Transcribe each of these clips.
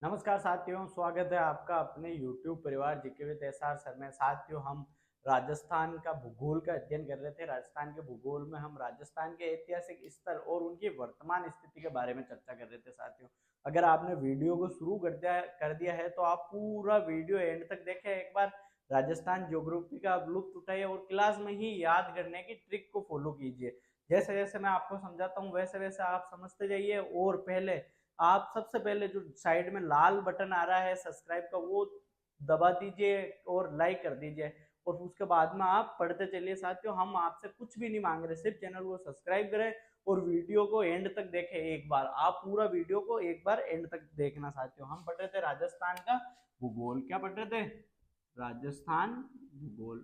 नमस्कार साथियों, स्वागत है आपका अपने YouTube परिवार जीके विद एसआर सर में। साथियों, हम राजस्थान का भूगोल का अध्ययन कर रहे थे। राजस्थान के भूगोल में हम राजस्थान के ऐतिहासिक स्थल और उनकी वर्तमान स्थिति के बारे में चर्चा कर रहे थे। साथियों, अगर आपने वीडियो को शुरू कर दिया है तो आप पूरा वीडियो एंड तक देखें। एक बार राजस्थान ज्योग्राफी का आप लुत्फ उठाइए और क्लास में ही याद करने की ट्रिक को फॉलो कीजिए। जैसे जैसे मैं आपको समझाता हूँ वैसे वैसे आप समझते जाइए। और पहले आप सबसे पहले जो साइड में लाल बटन आ रहा है सब्सक्राइब का, वो दबा दीजिए और लाइक कर दीजिए। और उसके बाद में आप पढ़ते चलिए। साथियों, हम आपसे कुछ भी नहीं मांग रहे, सिर्फ चैनल को सब्सक्राइब करें और वीडियो को एंड तक देखें। एक बार आप पूरा वीडियो को एक बार एंड तक देखना। साथियों, हम पढ़ रहे थे राजस्थान का भूगोल। क्या पढ़ रहे थे? राजस्थान भूगोल।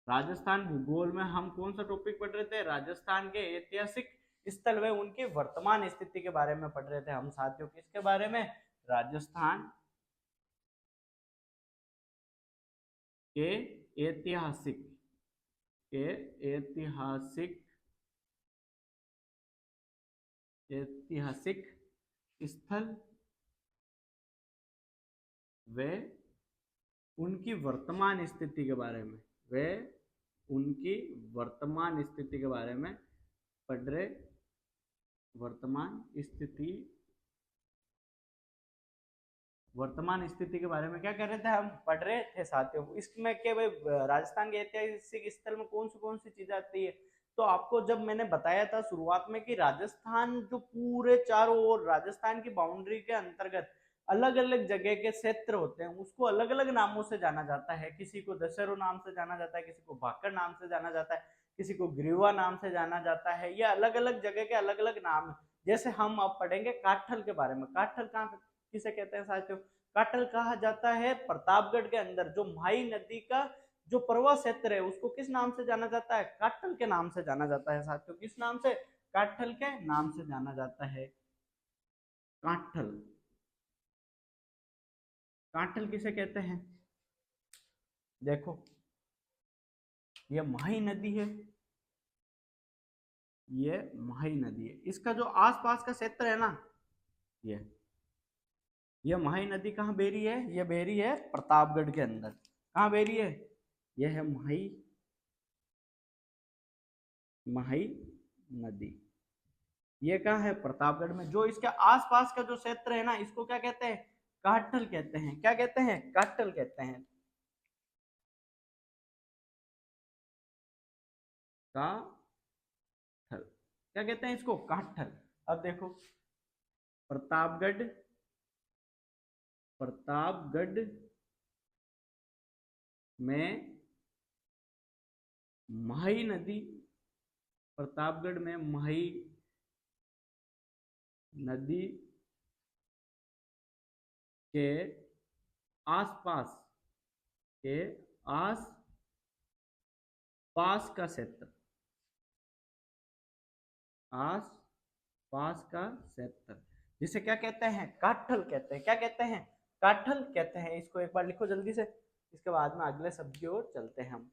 राजस्थान भूगोल में हम कौन सा टॉपिक पढ़ रहे थे? राजस्थान के ऐतिहासिक स्थल व उनकी वर्तमान स्थिति के बारे में पढ़ रहे थे हम। साथियों, किसके बारे में? राजस्थान के ऐतिहासिक के ऐतिहासिक ऐतिहासिक स्थल व उनकी वर्तमान स्थिति के बारे में वे उनकी वर्तमान स्थिति के बारे में पढ़ रहे। वर्तमान स्थिति के बारे में क्या कर रहे थे? हम पढ़ रहे थे। साथियों, इसमें क्या भाई, राजस्थान के ऐतिहासिक स्थल में कौन सी चीजें आती है? तो आपको जब मैंने बताया था शुरुआत में कि राजस्थान जो पूरे चारों ओर राजस्थान की बाउंड्री के अंतर्गत अलग अलग जगह के क्षेत्र होते हैं, उसको अलग अलग नामों से जाना जाता है। किसी को दशहरो नाम से जाना जाता है, किसी को भाकर नाम से जाना जाता है, किसी को ग्रीवा नाम से जाना जाता है। ये अलग अलग जगह के अलग अलग नाम है। जैसे हम अब पढ़ेंगे काठल के बारे में। काठल कहाँ किसे कहते हैं? साथियों, काटल कहा जाता है प्रतापगढ़ के अंदर जो माही नदी का जो प्रवाह क्षेत्र है, उसको किस नाम से जाना जाता है? काटल के नाम से जाना जाता है। साथियों, किस नाम से? काटल के नाम से जाना जाता है। काटल। काटल किसे कहते हैं? देखो, ये माही नदी है। ये माही नदी है। इसका जो आसपास का क्षेत्र है ना, ये ये माही नदी कहाँ बह रही है? ये बह रही है प्रतापगढ़ के अंदर। कहाँ बह रही है? यह है माही माही नदी। ये कहाँ है? प्रतापगढ़ में। जो इसके आसपास का जो क्षेत्र है ना, इसको क्या कहते हैं? काटल कहते हैं। क्या कहते हैं? काटल कहते हैं। काठल। क्या कहते हैं इसको? काठल। अब देखो, प्रतापगढ़ प्रतापगढ़ में माही नदी, प्रतापगढ़ में माही नदी के आसपास के आस पास का क्षेत्र, आस पास का क्षेत्र, जिसे क्या कहते हैं? काठल कहते हैं। क्या कहते हैं? काठल कहते हैं। इसको एक बार लिखो जल्दी से, इसके बाद में अगले शब्द की ओर चलते हैं हम।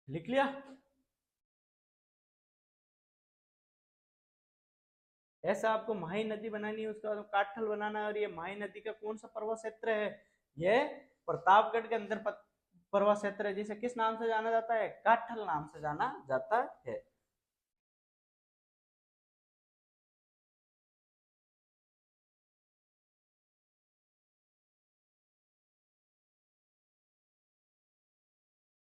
लिख लिया? ऐसा आपको माही नदी बनानी है, उसके बाद काठल बनाना है। और ये माही नदी का कौन सा पर्वत क्षेत्र है? ये प्रतापगढ़ के अंदर पर्वत क्षेत्र है, जिसे किस नाम से जाना जाता है? काठल नाम से जाना जाता है।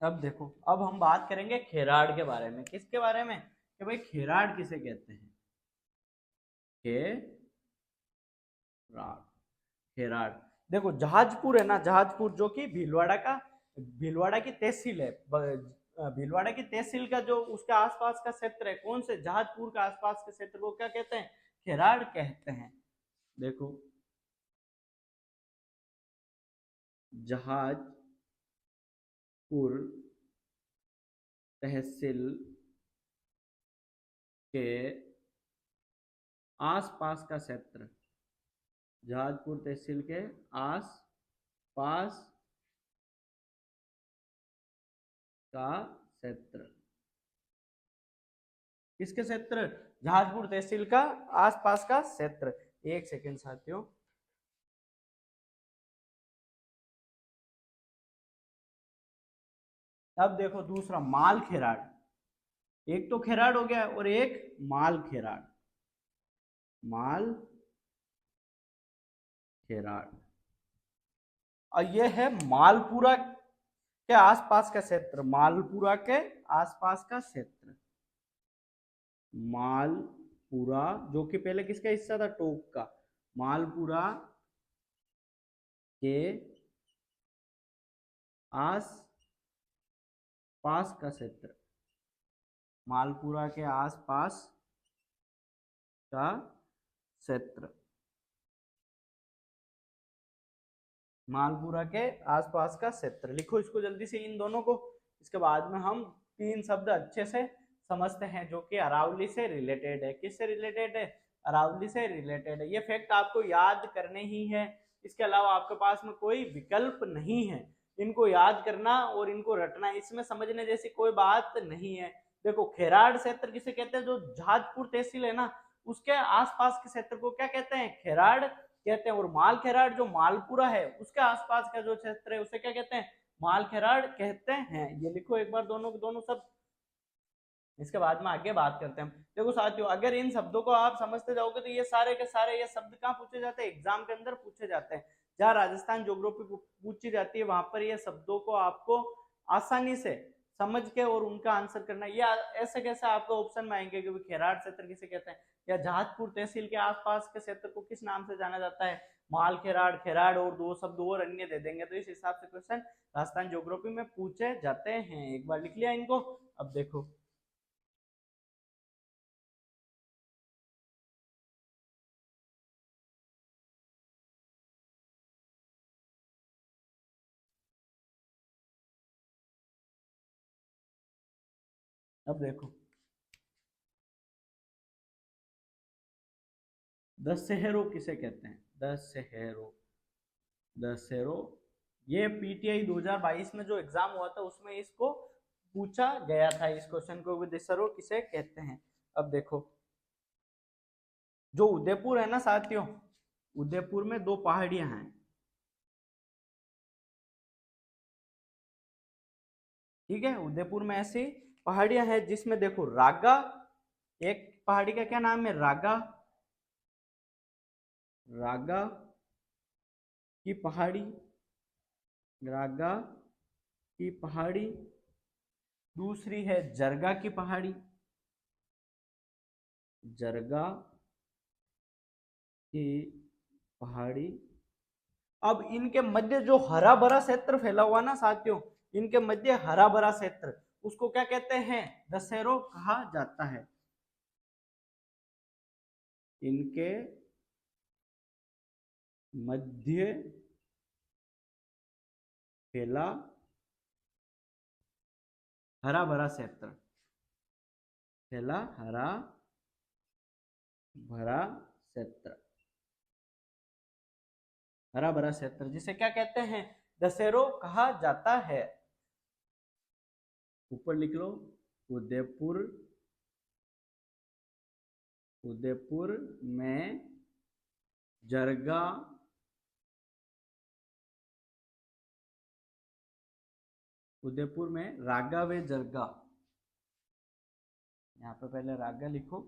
अब देखो, अब हम बात करेंगे खेराड़ के बारे में। किसके बारे में? कि भाई खेराड़ किसे कहते हैं? खेराड़। खेराड़। देखो, जहाजपुर है ना, जहाजपुर जो कि भीलवाड़ा की तहसील है। भीलवाड़ा की तहसील का जो उसके आसपास का क्षेत्र है, कौन से? जहाजपुर के आसपास के क्षेत्र को क्या कहते हैं? खेराड़ कहते हैं। देखो, जहाजपुर तहसील के आसपास का क्षेत्र जहाजपुर तहसील के आस पास का क्षेत्र। किसके क्षेत्र? जहाजपुर तहसील का आसपास का क्षेत्र। एक सेकंड साथियों, अब देखो दूसरा माल खेराड़। एक तो खेराड़ हो गया और एक माल खेराड़। माल खेराड़ और ये है मालपुरा के आसपास का क्षेत्र। मालपुरा के आसपास का क्षेत्र। मालपुरा जो कि पहले किसका हिस्सा था? टोक का। मालपुरा के आस पास का क्षेत्र। मालपुरा के आसपास का क्षेत्र। मालपुरा के आसपास का क्षेत्र लिखो इसको जल्दी से इन दोनों को। इसके बाद में हम तीन शब्द अच्छे से समझते हैं जो कि अरावली से रिलेटेड है। किससे रिलेटेड है? अरावली से रिलेटेड है। ये फैक्ट आपको याद करने ही है, इसके अलावा आपके पास में कोई विकल्प नहीं है। इनको याद करना और इनको रटना, इसमें समझने जैसी कोई बात नहीं है। देखो खेराड़ क्षेत्र किसे कहते हैं? जो जहाजपुर तहसील है ना, उसके आसपास के क्षेत्र को क्या कहते हैं? खेराड़ कहते हैं। और माल खेराड़ जो मालपुरा है उसके आसपास का जो क्षेत्र है उसे क्या कहते हैं? माल खेराड़ कहते हैं। ये लिखो एक बार दोनों के दोनों शब्द। इसके बाद में आगे बात करते हैं। देखो साथियों, अगर इन शब्दों को आप समझते जाओगे तो ये सारे के सारे ये शब्द कहाँ पूछे जाते हैं? एग्जाम के अंदर पूछे जाते हैं। जहाँ राजस्थान ज्योग्राफी पूछी जाती है वहां पर ये शब्दों को आपको आसानी से समझ के और उनका आंसर करना। ये ऐसे कैसे आपको ऑप्शन में आएंगे कि खेराड़ क्षेत्र किसे कहते हैं, या जहाजपुर तहसील के आसपास के क्षेत्र को किस नाम से जाना जाता है? माल खेराड़, खेराड़ और दो शब्द और अन्य दे देंगे। तो इस हिसाब से क्वेश्चन राजस्थान ज्योग्राफी में पूछे जाते हैं। एक बार लिख लिया इनको। अब देखो अब देखो दशहरो किसे कहते हैं? दशहरो। दशहरो ये पीटीआई 2022 में जो एग्जाम हुआ था उसमें इसको पूछा गया था, इस क्वेश्चन को। दशहरो किसे कहते हैं? अब देखो जो उदयपुर है ना साथियों, उदयपुर में दो पहाड़ियां हैं। ठीक है, उदयपुर में ऐसी पहाड़ियां हैं जिसमें देखो रागा, एक पहाड़ी का क्या नाम है? रागा। रागा की पहाड़ी, रागा की पहाड़ी। दूसरी है जरगा की पहाड़ी, जरगा की पहाड़ी। अब इनके मध्य जो हरा भरा क्षेत्र फैला हुआ ना साथियों, इनके मध्य हरा भरा क्षेत्र, उसको क्या कहते हैं? दशहरो कहा जाता है। इनके मध्य फैला हरा भरा क्षेत्र, फैला हरा भरा क्षेत्र, हरा भरा क्षेत्र जिसे क्या कहते हैं? दशहरो कहा जाता है। ऊपर लिख लो उदयपुर, उदयपुर में जरगा, उदयपुर में रागा व जरगा। यहाँ पे पहले रागा लिखो,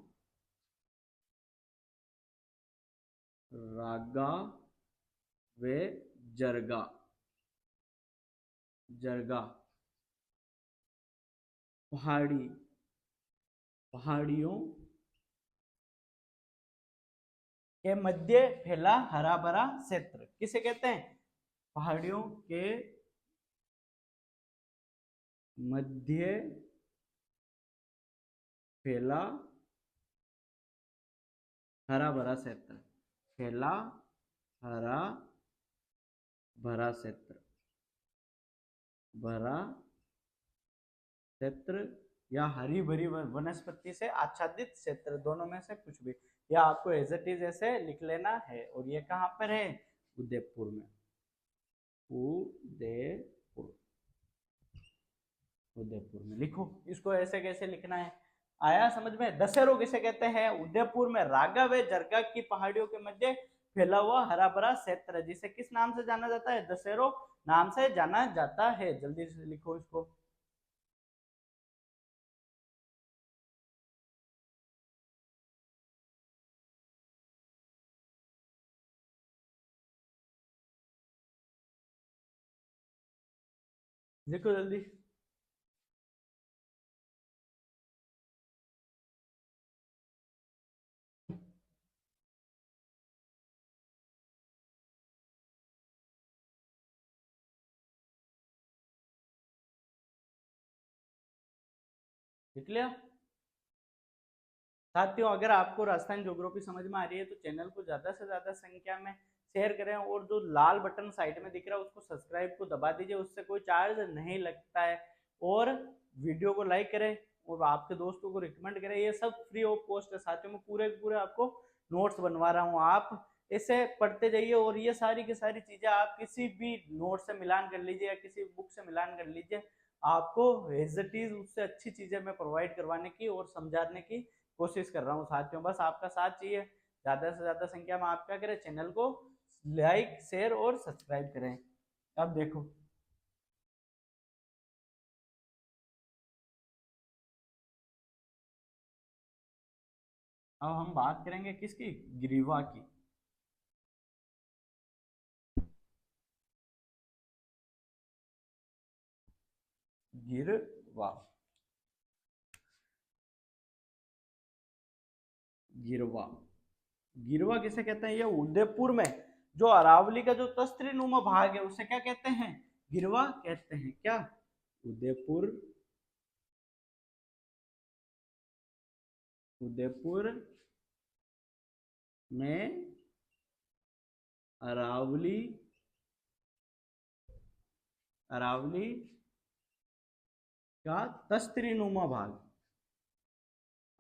रागा व जरगा, जरगा पहाड़ी, पहाड़ियों के मध्य फैला हरा भरा क्षेत्र किसे कहते हैं? पहाड़ियों के मध्य फैला हरा भरा क्षेत्र, फैला हरा भरा क्षेत्र, भरा क्षेत्र या हरी भरी वनस्पति से आच्छादित क्षेत्र, दोनों में से कुछ भी। ये आपको एज इट इज ऐसे लिख लेना है। और ये कहाँ पर है? उदयपुर में। उदयपुर, उदयपुर में लिखो। इसको ऐसे कैसे लिखना है, आया समझ में? दशहरा किसे कहते हैं? उदयपुर में राघव जरगा की पहाड़ियों के मध्य फैला हुआ हरा भरा क्षेत्र, जिसे किस नाम से जाना जाता है? दशहरा नाम से जाना जाता है। जल्दी से लिखो इसको। लिखो जल्दी। लिख लिया साथियों? अगर आपको राजस्थान ज्योग्राफी समझ में आ रही है तो चैनल को ज्यादा से ज्यादा संख्या में शेयर करें, और जो लाल बटन साइड में दिख रहा है उसको सब्सक्राइब को दबा दीजिए, उससे कोई चार्ज नहीं लगता है। और वीडियो को लाइक करें और आपके दोस्तों को रिकमेंड करें। ये सब फ्री ऑफ कॉस्ट है साथियों, मैं पूरे पूरे आपको नोट्स बनवा रहा हूँ, आप इसे पढ़ते जाइए। और ये सारी की सारी चीजें आप किसी भी नोट से मिलान कर लीजिए या किसी बुक से मिलान कर लीजिए, आपको एज इट इज उससे अच्छी चीजें मैं प्रोवाइड करवाने की और समझाने की कोशिश कर रहा हूँ साथियों। बस आपका साथ चाहिए, ज्यादा से ज्यादा संख्या में आप क्या करें, चैनल को लाइक शेयर और सब्सक्राइब करें। अब देखो, अब हम बात करेंगे किसकी? ग्रीवा की। गिरवा, गिरवा, गिरवा किसे कहते हैं? ये उदयपुर में जो अरावली का जो तस्त्री नुमा भाग है उसे क्या कहते हैं? गिरवा कहते हैं। क्या? उदयपुर, उदयपुर में अरावली, अरावली का तस्त्री नुमा भाग,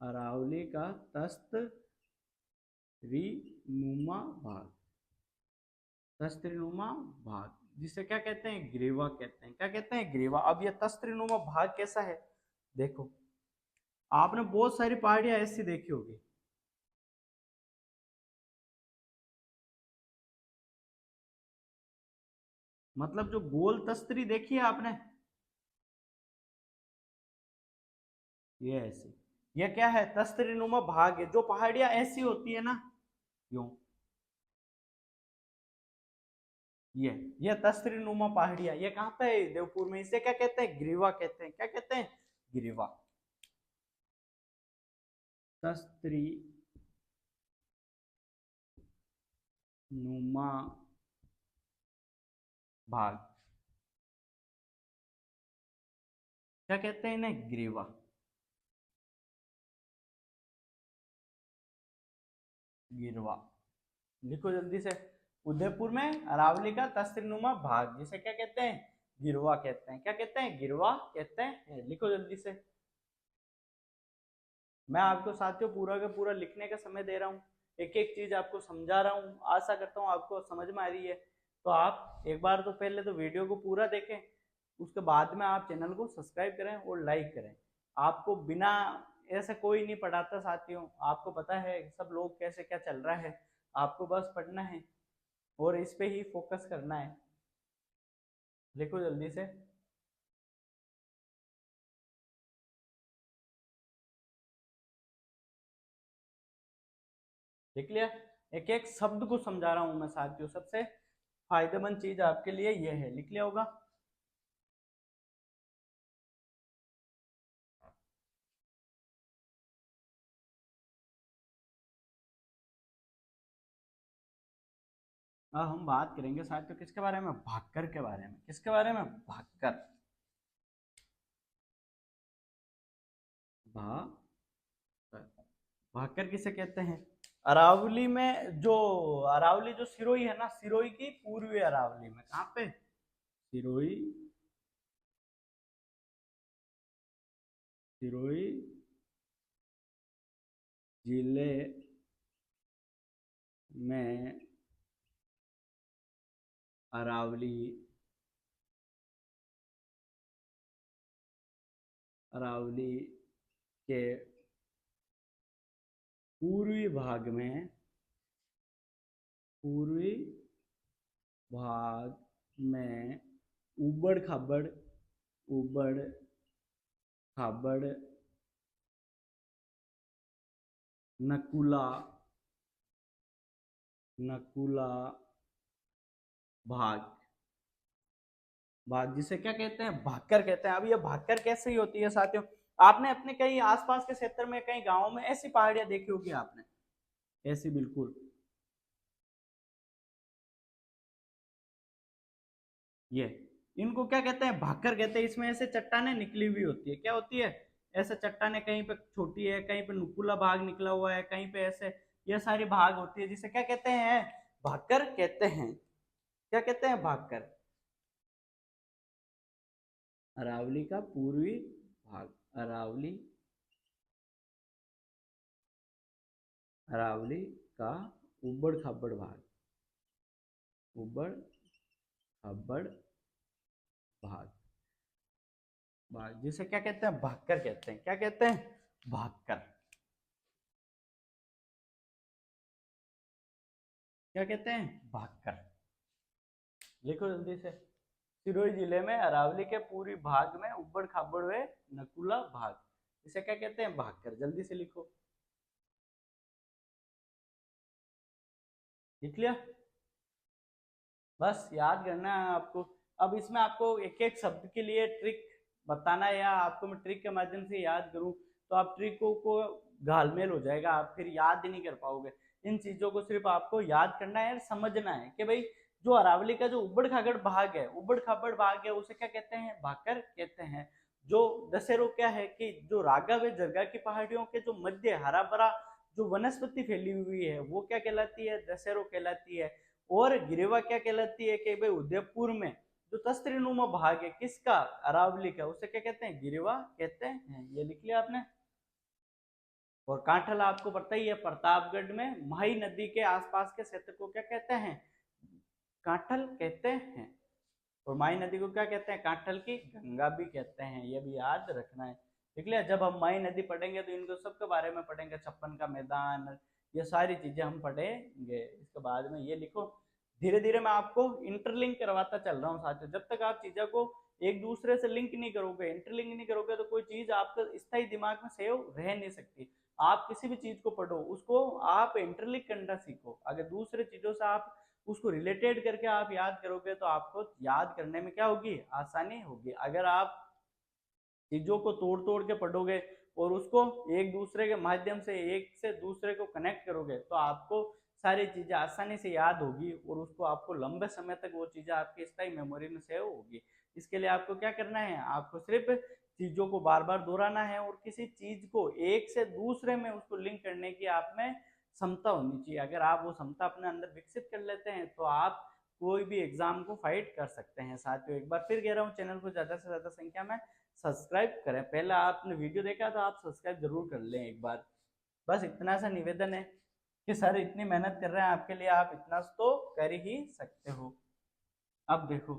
अरावली का तस्तरीनुमा भाग, तस्तरीनुमा भाग जिसे क्या कहते हैं? ग्रीवा कहते हैं। क्या कहते हैं? ग्रीवा। अब ये तस्तरीनुमा भाग कैसा है? देखो, आपने बहुत सारी पहाड़ियां ऐसी देखी होगी, मतलब जो गोल तस्तरी देखी है आपने, ये ऐसी, ये क्या है? तस्तरीनुमा भाग है। जो पहाड़ियां ऐसी होती है ना, यूं, ये तस्तरीनुमा पहाड़ियां, ये कहाँ पे है? देवपुर में। इसे क्या कहते हैं? ग्रीवा कहते हैं। क्या कहते हैं? ग्रीवा। तस्तरी नुमा भाग क्या कहते हैं इन्हें? ग्रीवा। गिरवा, लिखो जल्दी से। उदयपुर में अरावली का तस्तनुमा भाग जिसे क्या कहते हैं? गिरवा कहते हैं। क्या कहते हैं? गिरवा कहते हैं। लिखो जल्दी से। मैं आपको साथियों पूरा का पूरा लिखने का समय दे रहा हूँ, एक एक चीज आपको समझा रहा हूँ। आशा करता हूँ आपको समझ में आ रही है। तो आप एक बार तो पहले तो वीडियो को पूरा देखें, उसके बाद में आप चैनल को सब्सक्राइब करें और लाइक करें। आपको बिना ऐसे कोई नहीं पढ़ाता साथियों, आपको पता है सब लोग कैसे क्या चल रहा है, आपको बस पढ़ना है और इस पे ही फोकस करना है। लिखो जल्दी से। लिख लिया? एक एक शब्द को समझा रहा हूं मैं साथियों, सबसे फायदेमंद चीज आपके लिए यह है। लिख लिया होगा? अब हम बात करेंगे साथियों किसके बारे में? भाकर के बारे में। किसके बारे में? भाकर। भाकर, भाकर किसे कहते हैं? अरावली में जो, अरावली जो सिरोही है ना, सिरोही की पूर्वी अरावली में। कहाँ पे? सिरोही, सिरोही जिले में अरावली के पूर्वी भाग में उबड़ खाबड़ नकुला भाग जिसे क्या कहते हैं, भाकर कहते हैं। अब ये भाकर कैसे ही होती है साथियों, आपने अपने कहीं आसपास के क्षेत्र में, कहीं गांव में ऐसी पहाड़ियां देखी होगी आपने, ऐसी बिल्कुल ये, इनको क्या कहते हैं, भाकर कहते हैं। इसमें ऐसे चट्टाने निकली हुई होती है, क्या होती है, ऐसे चट्टाने, कहीं पे छोटी है, कहीं पे नुकीला भाग निकला हुआ है, कहीं पे ऐसे, ये सारी भाग होती है, जिसे क्या कहते हैं, भाकर कहते हैं। क्या कहते हैं, भाकर। अरावली का पूर्वी भाग, अरावली का उबड़ खाबड़ भाग, जिसे क्या कहते हैं, भाकर कहते हैं। क्या कहते हैं, भाकर। क्या कहते हैं, भाकर। लिखो जल्दी से। सिरोही जिले में अरावली के पूर्वी भाग में उबड़ खाबड़ व नकुला भाग, इसे क्या कहते हैं, भाकर। जल्दी से लिखो। लिख लिया। बस याद करना है आपको। अब इसमें आपको एक एक शब्द के लिए ट्रिक बताना है, या आपको मैं ट्रिक के माध्यम से याद करूं तो आप ट्रिकों को घालमेल हो जाएगा, आप फिर याद ही नहीं कर पाओगे। इन चीजों को सिर्फ आपको याद करना है, समझना है कि भाई जो अरावली का जो उबड़ खाबड़ भाग है, उसे क्या कहते हैं, भाकर कहते हैं। जो दशहरो क्या है कि जो राघव है जरगा की पहाड़ियों के जो मध्य हरा भरा जो वनस्पति फैली हुई है, वो क्या कहलाती है, दशहरो कहलाती है। और गिरिवा क्या कहलाती है कि भाई उदयपुर में जो तस्त्रीनुमा भाग है किसका, अरावली का, उसे क्या कहते हैं, गिरिवा कहते हैं। ये लिख लिया आपने। और कांठल आपको पता ही है, प्रतापगढ़ में माही नदी के आसपास के क्षेत्र को क्या कहते हैं, कांठल कहते हैं। और माही नदी को क्या कहते हैं, कांठल की गंगा भी कहते हैं। ये भी याद रखना है। देख लिया। जब हम माही नदी पढ़ेंगे तो इनको सबके बारे में पढ़ेंगे, छप्पन का मैदान, ये सारी चीजें हम पढ़ेंगे। इसके बाद में ये लिखो। धीरे धीरे मैं आपको इंटरलिंक करवाता चल रहा हूँ साथियों। जब तक आप चीजों को एक दूसरे से लिंक नहीं करोगे, इंटरलिंक नहीं करोगे, तो कोई चीज आपका स्थायी दिमाग में सेव रह नहीं सकती। आप किसी भी चीज को पढ़ो, उसको आप इंटरलिंक करना सीखो। अगर दूसरे चीजों से आप उसको रिलेटेड करके आप याद करोगे तो आपको याद करने में क्या होगी, आसानी होगी। अगर आप चीजों को तोड़ तोड़ के पढ़ोगे और उसको एक दूसरे के माध्यम से एक से दूसरे को कनेक्ट करोगे तो आपको सारी चीजें आसानी से याद होगी, और उसको आपको लंबे समय तक वो चीजें आपकी स्थायी मेमोरी में सेव होगी। इसके लिए आपको क्या करना है, आपको सिर्फ चीजों को बार बार दोहराना है, और किसी चीज को एक से दूसरे में उसको लिंक करने की आप में क्षमता होनी चाहिए। अगर आप वो क्षमता अपने अंदर विकसित कर लेते हैं तो आप कोई भी एग्जाम को फाइट कर सकते हैं। साथियों एक बार फिर कह रहा हूँ, चैनल को ज्यादा से ज्यादा संख्या में सब्सक्राइब करें। पहले आपने वीडियो देखा तो आप सब्सक्राइब जरूर कर लें एक बार। बस इतना सा निवेदन है कि सर इतनी मेहनत कर रहे हैं आपके लिए, आप इतना तो कर ही सकते हो। अब देखो,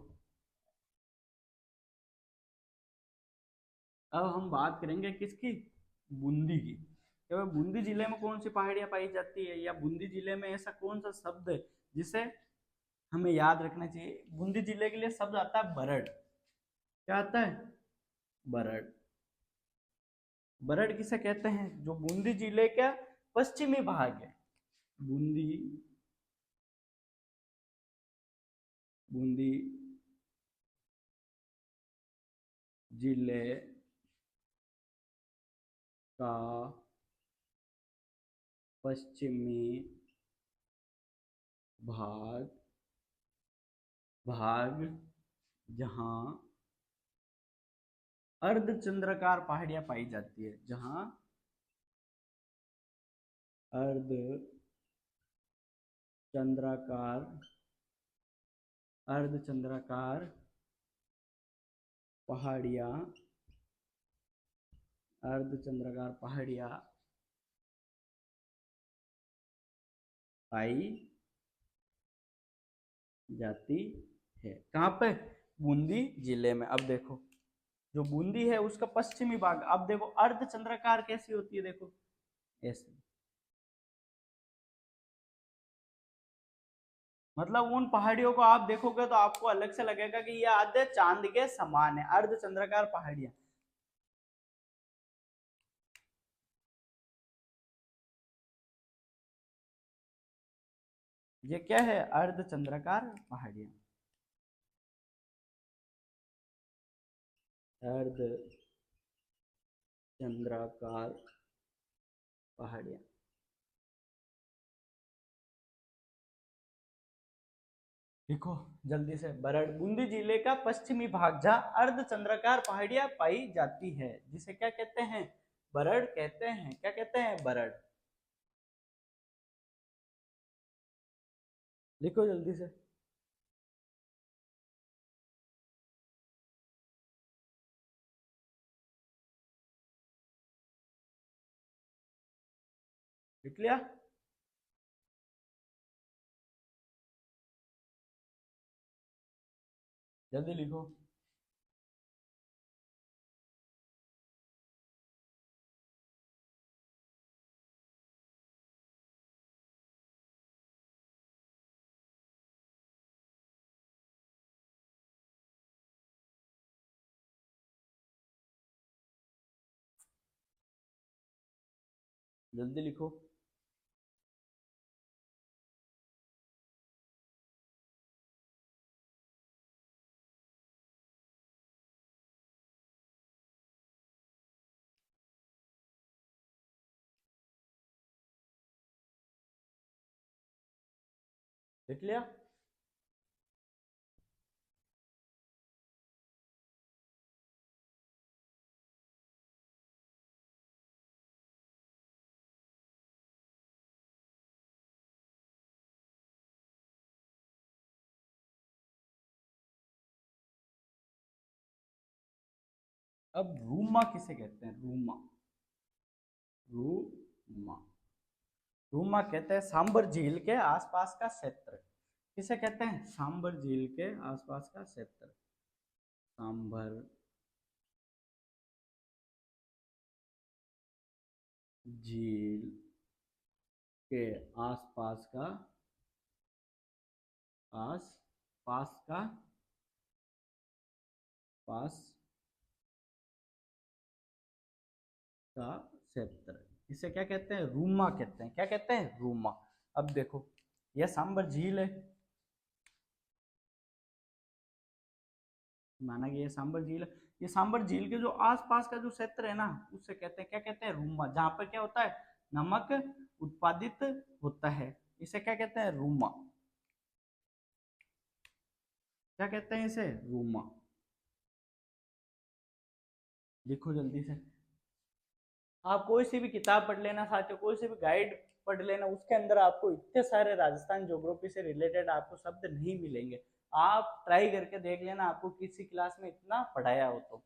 अब हम बात करेंगे किसकी, बूंदी की। तो बूंदी जिले में कौन सी पहाड़ियां पाई जाती है, या बूंदी जिले में ऐसा कौन सा शब्द है जिसे हमें याद रखना चाहिए। बूंदी जिले के लिए शब्द आता है बरड़। क्या आता है, बरड़। बरड़ किसे कहते हैं, जो बूंदी जिले का पश्चिमी भाग है। बूंदी बूंदी जिले का पश्चिमी भाग भाग जहां अर्धचंद्राकार पहाड़ियां पाई जाती है, जहां अर्धचंद्राकार अर्धचंद्राकार पहाड़ियां पाई जाती है। कहाँ पे? बूंदी जिले में। अब देखो जो बूंदी है उसका पश्चिमी भाग, अब देखो अर्धचंद्राकार कैसी होती है, देखो ऐसे, मतलब उन पहाड़ियों को आप देखोगे तो आपको अलग से लगेगा कि ये आधे चांद के समान है, अर्धचंद्राकार पहाड़ियां। ये क्या है? अर्धचंद्राकार पहाड़ियां। अर्धचंद्राकार पहाड़ियां। लिखो जल्दी से। बरड़ बूंदी जिले का पश्चिमी भाग जहाँ अर्धचंद्राकार पहाड़ियां पाई जाती है, जिसे क्या कहते हैं? बरड़ कहते हैं। क्या कहते हैं? बरड़। लिखो जल्दी से। लिख लिया? जल्दी लिखो। जल्दी लिखो। लिख लिया? अब रूमा किसे कहते हैं? रूमा। रूमा। रूमा कहते हैं सांबर झील के आसपास का क्षेत्र। किसे कहते हैं? सांबर झील के आसपास का क्षेत्र। सांबर झील के आसपास का, आस पास का, पास का क्षेत्र। इसे क्या कहते हैं? रूमा कहते हैं। क्या कहते हैं? रूमा। अब देखो यह सांबर झील है, माना कि ये सांबर झील है। ये सांबर झील के जो आसपास का जो क्षेत्र है ना, उससे कहते हैं, क्या कहते हैं? रूमा। जहां पर क्या होता है? नमक उत्पादित होता है, इसे क्या कहते हैं? रूमा। क्या कहते हैं इसे? रूमा। लिखो जल्दी से। आप कोई सी भी किताब पढ़ लेना साथियों, कोई सी भी गाइड पढ़ लेना, उसके अंदर आपको इतने सारे राजस्थान ज्योग्राफी से रिलेटेड आपको शब्द नहीं मिलेंगे। आप ट्राई करके देख लेना, आपको किसी क्लास में इतना पढ़ाया हो तो।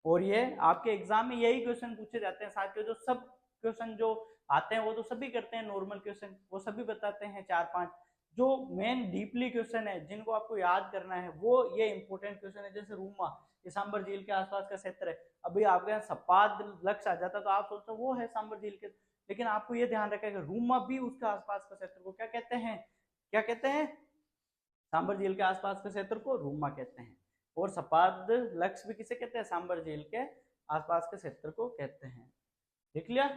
और ये आपके एग्जाम में यही क्वेश्चन पूछे जाते हैं साथियों, जो सब क्वेश्चन जो आते हैं वो तो सभी करते हैं, नॉर्मल क्वेश्चन वो सभी बताते हैं, चार पांच। जो मेन डीपली क्वेश्चन है जिनको आपको याद करना है वो ये इंपॉर्टेंट क्वेश्चन है, जैसे रूमा, ये सांबर झील के आसपास का क्षेत्र है। अभी आपके यहाँ सपाद लक्ष्य आ जाता तो आप सोचते वो है सांबर झील के, लेकिन आपको ये ध्यान रखेगा रूमा भी उसके आसपास का क्षेत्र को क्या कहते हैं? क्या कहते हैं? सांबर झील के आसपास के क्षेत्र को रूमा कहते हैं। और सपाद लक्ष्य भी किसे कहते हैं? सांबर झील के आसपास के क्षेत्र को कहते हैं। देख लिया?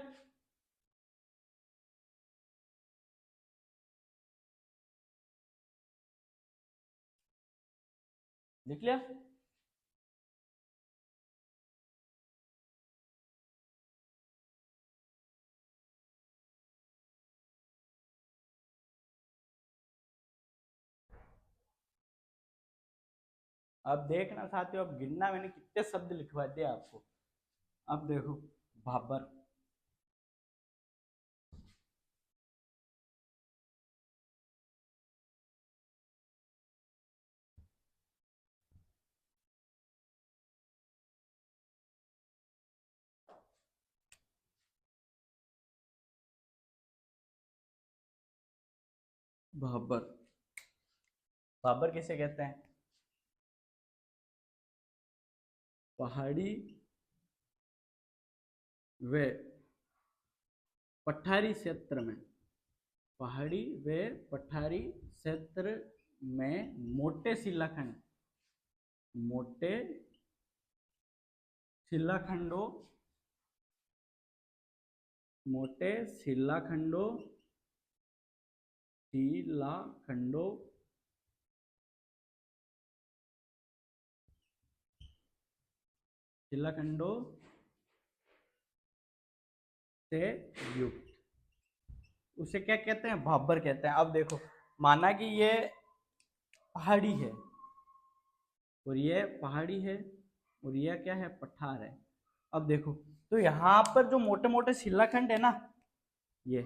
देख लिया? अब देखना साथियों, अब गिनना, मैंने कितने शब्द लिखवा दिए आपको। अब देखो भाबर। भाबर। भाबर किसे कहते हैं? पहाड़ी व पठारी क्षेत्र में, पहाड़ी व पठारी क्षेत्र में मोटे शिलाखंड, मोटे शिलाखंडों, मोटे शिलाखंडों, शिलाखंडों शिलाखंडों से युक्त, उसे क्या कहते हैं? भाबर कहते हैं। अब देखो, माना कि ये पहाड़ी है और ये पहाड़ी है और ये क्या है? पठार है। अब देखो, तो यहाँ पर जो मोटे मोटे शिलाखंड है ना, ये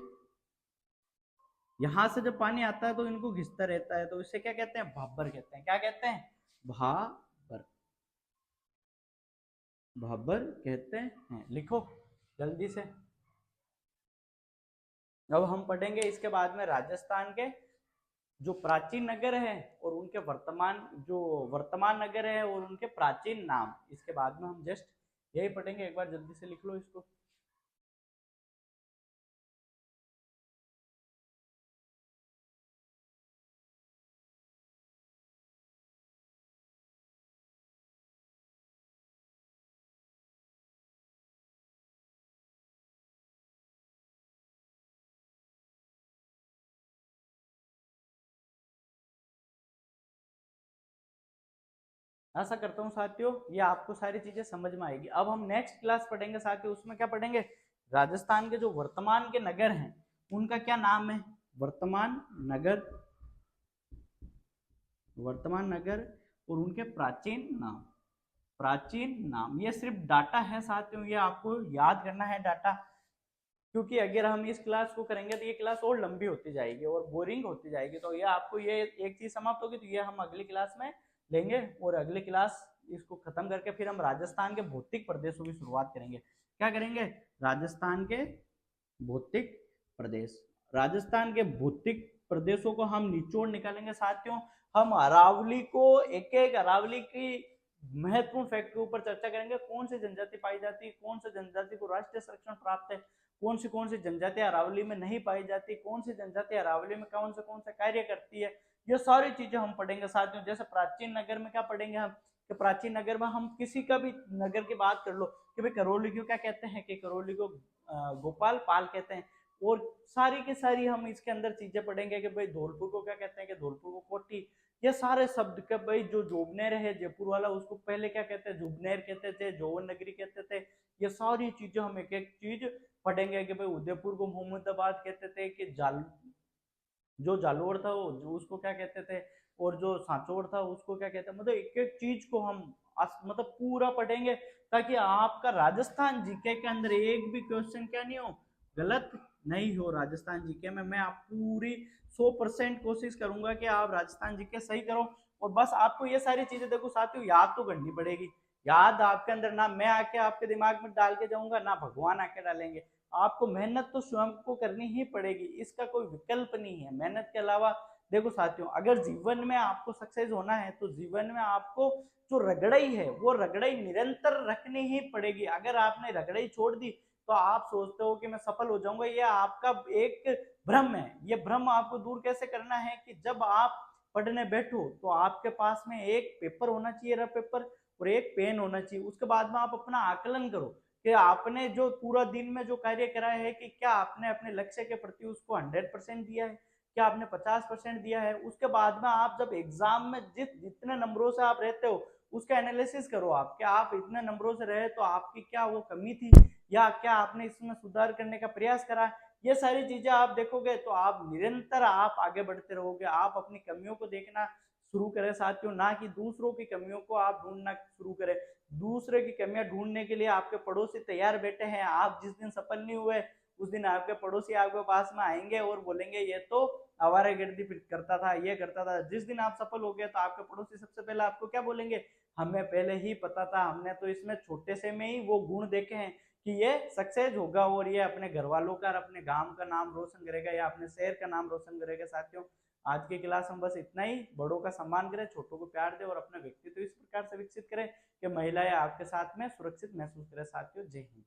यहां से जब पानी आता है तो इनको घिसता रहता है, तो इसे क्या कहते हैं? भाबर कहते हैं। क्या कहते हैं? भाबर, भाबर कहते हैं। लिखो जल्दी से। अब हम पढ़ेंगे इसके बाद में राजस्थान के जो प्राचीन नगर है और उनके वर्तमान नगर है और उनके प्राचीन नाम, इसके बाद में हम जस्ट यही पढ़ेंगे। एक बार जल्दी से लिख लो इसको। ऐसा करता हूँ साथियों, ये आपको सारी चीजें समझ में आएगी। अब हम नेक्स्ट क्लास पढ़ेंगे साथियों, उसमें क्या पढ़ेंगे? राजस्थान के जो वर्तमान के नगर हैं उनका क्या नाम है? वर्तमान नगर, वर्तमान नगर और उनके प्राचीन नाम, प्राचीन नाम। ये सिर्फ डाटा है साथियों, ये आपको याद करना है डाटा, क्योंकि अगर हम इस क्लास को करेंगे तो ये क्लास और लंबी होती जाएगी और बोरिंग होती जाएगी। तो ये आपको ये एक चीज समाप्त होगी तो ये हम अगली क्लास में लेंगे और अगली क्लास इसको खत्म करके फिर हम राजस्थान के भौतिक प्रदेशों की शुरुआत करेंगे। क्या करेंगे? राजस्थान के भौतिक प्रदेश, राजस्थान के भौतिक प्रदेशों को हम निचोड़ निकालेंगे साथियों। हम अरावली को, एक एक अरावली की महत्वपूर्ण फैक्ट के ऊपर चर्चा करेंगे। कौन सी जनजाति पाई जाती है, कौन सी जनजाति को राष्ट्रीय संरक्षण प्राप्त है, कौन सी जनजाति अरावली में नहीं पाई जाती, कौन सी जनजाति अरावली में कौन से कार्य करती है, ये सारी चीजें हम पढ़ेंगे साथियों। जैसे प्राचीन नगर में क्या पढ़ेंगे हम? कि प्राचीन नगर में हम किसी का भी नगर की बात कर लो कि भाई करौली को क्या कहते हैं? कि करौली को गोपाल पाल कहते हैं। और सारी की सारी हम इसके अंदर चीजें पढ़ेंगे कि भाई धौलपुर को क्या कहते हैं? कि धौलपुर को कोठी। ये सारे शब्द के भाई जो जोबनेर है जयपुर वाला, उसको पहले क्या कहते हैं? जुबनेर कहते थे, जोवन नगरी कहते थे। ये सारी चीजें हम एक एक चीज पढ़ेंगे कि भाई उदयपुर को मोहम्मदाबाद कहते थे, कि जो जालोर था वो जो उसको क्या कहते थे, और जो सांचौर था उसको क्या कहते हैं। मतलब एक एक चीज को हम मतलब पूरा पढ़ेंगे, ताकि आपका राजस्थान जीके के अंदर एक भी क्वेश्चन क्या नहीं हो, गलत नहीं हो। राजस्थान जीके में मैं आप पूरी 100% कोशिश करूंगा कि आप राजस्थान जीके सही करो। और बस आपको ये सारी चीजें देखो साथियों याद तो करनी पड़ेगी। याद आपके अंदर ना मैं आके आपके दिमाग में डाल के जाऊंगा, ना भगवान आके डालेंगे। आपको मेहनत तो स्वयं को करनी ही पड़ेगी, इसका कोई विकल्प नहीं है। मेहनत के अलावा देखो साथियों, अगर जीवन में आपको सक्सेस होना है तो जीवन में आपको जो रगड़ाई है वो रगड़ाई निरंतर रखनी ही पड़ेगी। अगर आपने रगड़ाई छोड़ दी तो आप सोचते हो कि मैं सफल हो जाऊंगा, ये आपका एक भ्रम है। ये भ्रम आपको दूर कैसे करना है? कि जब आप पढ़ने बैठो तो आपके पास में एक पेपर होना चाहिए, रफ पेपर, और एक पेन होना चाहिए। उसके बाद में आप अपना आकलन करो कि आपने जो पूरा दिन में जो कार्य करा है, कि क्या आपने अपने लक्ष्य के प्रति उसको 100% दिया है, क्या आपने 50% दिया है। उसके बाद में आप जब एग्जाम में जितने नंबरों से आप रहते हो उसका एनालिसिस करो आप, क्या आप इतने नंबरों से रहे तो आपकी क्या वो कमी थी, या क्या आपने इसमें सुधार करने का प्रयास करा। ये सारी चीजें आप देखोगे तो आप निरंतर आप आगे बढ़ते रहोगे। आप अपनी कमियों को देखना शुरू करें साथियों, ना कि दूसरों की कमियों को आप ढूंढना शुरू करें। दूसरे की कमियां ढूंढने के लिए आपके पड़ोसी तैयार बैठे हैं। आप जिस दिन सफल नहीं हुए उस दिन आपके पड़ोसी आपके पास में आएंगे और बोलेंगे ये तो आवारागर्दी करता था, ये करता था। जिस दिन आप सफल हो गए तो आपके पड़ोसी सबसे पहले आपको क्या बोलेंगे? हमें पहले ही पता था, हमने तो इसमें छोटे से में ही वो गुण देखे हैं कि ये सक्सेस होगा और ये अपने घर वालों का और अपने गांव का नाम रोशन करेगा या अपने शहर का नाम रोशन करेगा साथियों। आज की क्लास हम बस इतना ही। बड़ों का सम्मान करें, छोटों को प्यार दें और अपना व्यक्तित्व इस प्रकार से विकसित करें कि महिलाएं आपके साथ में सुरक्षित महसूस करें। साथियों, जय हिंद।